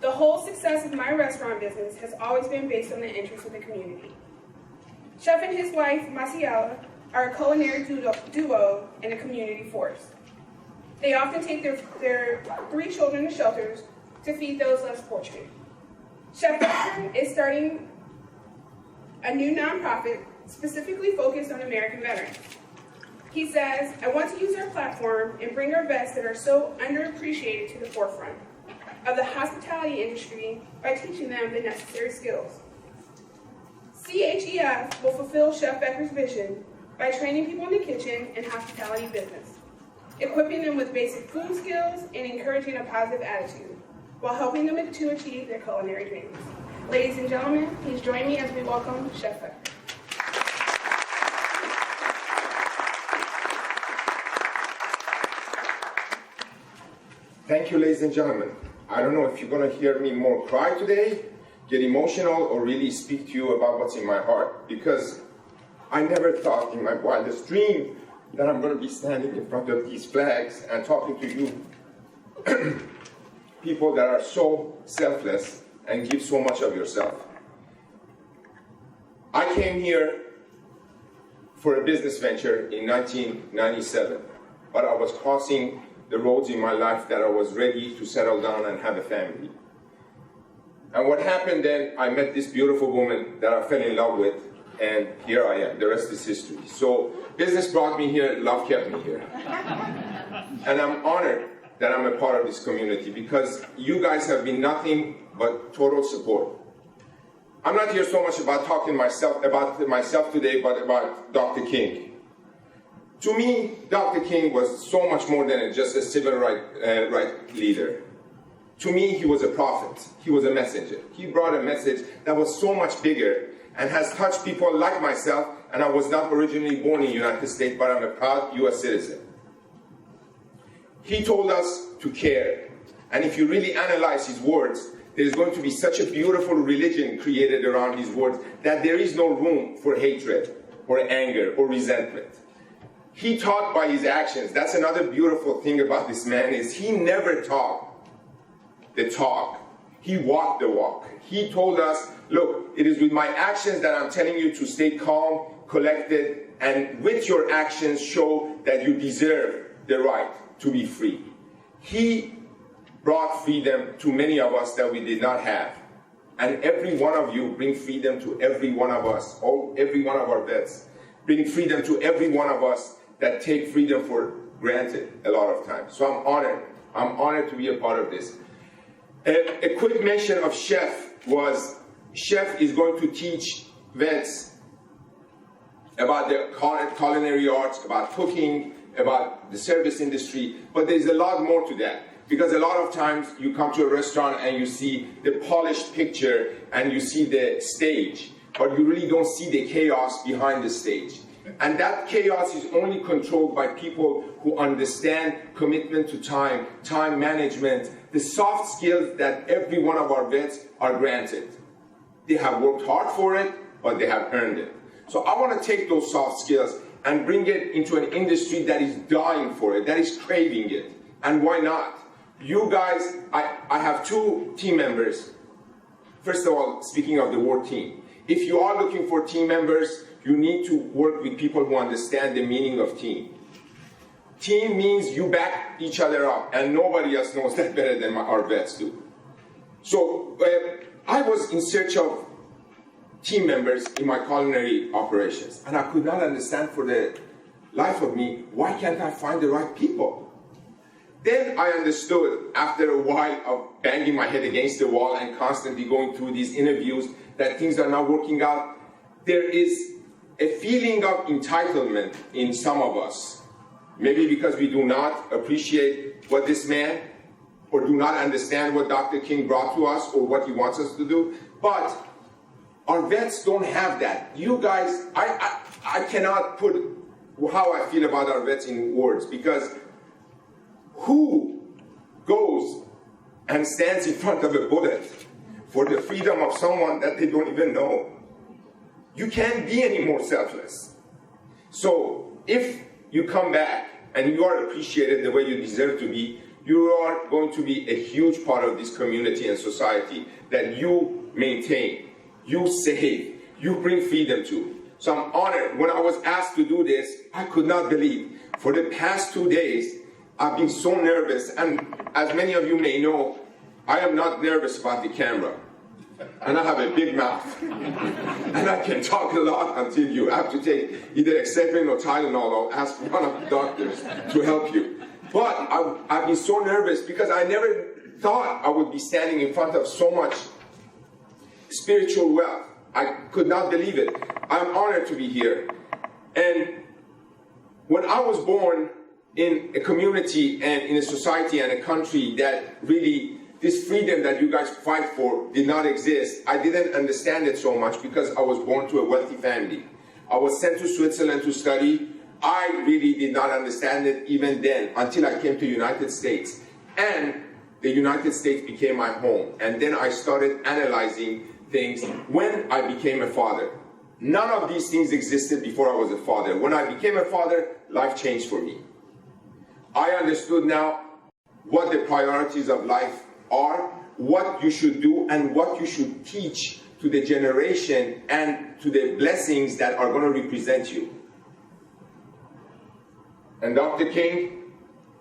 The whole success of my restaurant business has always been based on the interest of the community. Chef and his wife, Masiela, are a culinary duo and a community force. They often take their 3 children to shelters to feed those less fortunate. Chef Feker is starting a new nonprofit specifically focused on American veterans. He says, I want to use our platform and bring our vets that are so underappreciated to the forefront of the hospitality industry by teaching them the necessary skills. CHEF will fulfill Chef Feker's vision by training people in the kitchen and hospitality business, equipping them with basic food skills and encouraging a positive attitude, while helping them to achieve their culinary dreams. Ladies and gentlemen, please join me as we welcome Chef Feker. Thank you, ladies and gentlemen. I don't know if you're going to hear me more cry today, get emotional, or really speak to you about what's in my heart, because I never thought in my wildest dream that I'm going to be standing in front of these flags and talking to you, people that are so selfless and give so much of yourself. I came here for a business venture in 1997, but I was crossing the roads in my life that I was ready to settle down and have a family. And what happened then, I met this beautiful woman that I fell in love with, and here I am. The rest is history. So business brought me here, love kept me here. And I'm honored that I'm a part of this community, because you guys have been nothing but total support. I'm not here so much about talking about myself today, but about Dr. King. To me, Dr. King was so much more than just a civil rights leader. To me, he was a prophet. He was a messenger. He brought a message that was so much bigger and has touched people like myself, and I was not originally born in the United States, but I'm a proud US citizen. He told us to care, and if you really analyze his words, there's going to be such a beautiful religion created around his words that there is no room for hatred or anger or resentment. He taught by his actions. That's another beautiful thing about this man, is he never talked the talk. He walked the walk. He told us, look, it is with my actions that I'm telling you to stay calm, collected, and with your actions show that you deserve the right to be free. He brought freedom to many of us that we did not have. And every one of you bring freedom to every one of us, every one of our vets. Bring freedom to every one of us that take freedom for granted a lot of times. So I'm honored. I'm honored to be a part of this. A quick mention of Chef was, Chef is going to teach vets about the culinary arts, about cooking, about the service industry, but there's a lot more to that. Because a lot of times you come to a restaurant and you see the polished picture and you see the stage, but you really don't see the chaos behind the stage. And that chaos is only controlled by people who understand commitment to time, time management, the soft skills that every one of our vets are granted. They have worked hard for it, but they have earned it. So I want to take those soft skills and bring it into an industry that is dying for it, that is craving it. And why not? You guys, I have 2 team members. First of all, speaking of the word team, if you are looking for team members, you need to work with people who understand the meaning of team. Team means you back each other up, and nobody else knows that better than our vets do. So I was in search of team members in my culinary operations, and I could not understand for the life of me, why can't I find the right people? Then I understood, after a while of banging my head against the wall and constantly going through these interviews, that things are not working out. There is a feeling of entitlement in some of us. Maybe because we do not appreciate what this man, or do not understand what Dr. King brought to us, or what he wants us to do. But our vets don't have that. You guys, I cannot put how I feel about our vets in words, because who goes and stands in front of a bullet for the freedom of someone that they don't even know? You can't be any more selfless. So if you come back and you are appreciated the way you deserve to be, you are going to be a huge part of this community and society that you maintain, you save, you bring freedom to. So I'm honored. When I was asked to do this, I could not believe. For the past 2 days, I've been so nervous, and as many of you may know, I am not nervous about the camera. And I have a big mouth. And I can talk a lot until you have to take either Excedrin or Tylenol or ask one of the doctors to help you. But I've been so nervous because I never thought I would be standing in front of so much spiritual wealth. I could not believe it. I'm honored to be here. And when I was born in a community and in a society and a country that really, this freedom that you guys fight for did not exist, I didn't understand it so much because I was born to a wealthy family. I was sent to Switzerland to study. I really did not understand it even then until I came to the United States. And the United States became my home. And then I started analyzing things when I became a father. None of these things existed before I was a father. When I became a father, life changed for me. I understood now what the priorities of life are, what you should do, and what you should teach to the generation and to the blessings that are going to represent you. And Dr. King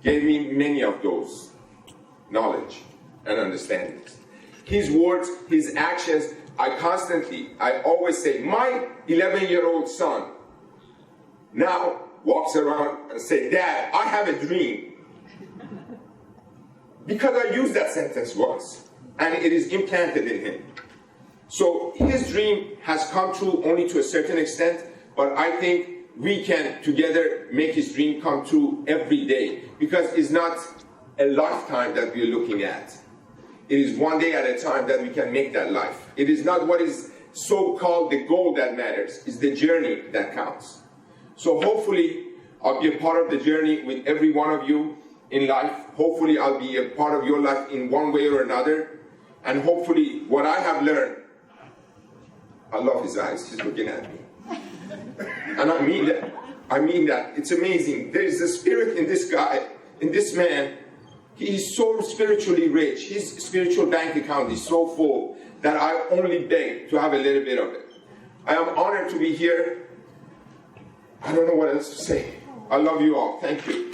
gave me many of those knowledge and understandings. His words, his actions, I always say, my 11-year-old son now walks around and says, Dad, I have a dream. Because I used that sentence once, and it is implanted in him. So his dream has come true only to a certain extent, but I think we can together make his dream come true every day, because it's not a lifetime that we're looking at. It is one day at a time that we can make that life. It is not what is so-called the goal that matters. It's the journey that counts. So hopefully, I'll be a part of the journey with every one of you in life. Hopefully, I'll be a part of your life in one way or another. And hopefully, what I have learned, I love his eyes. He's looking at me. And I mean that. I mean that. It's amazing. There is a spirit in this guy, in this man. He is so spiritually rich. His spiritual bank account is so full that I only beg to have a little bit of it. I am honored to be here. I don't know what else to say. I love you all. Thank you.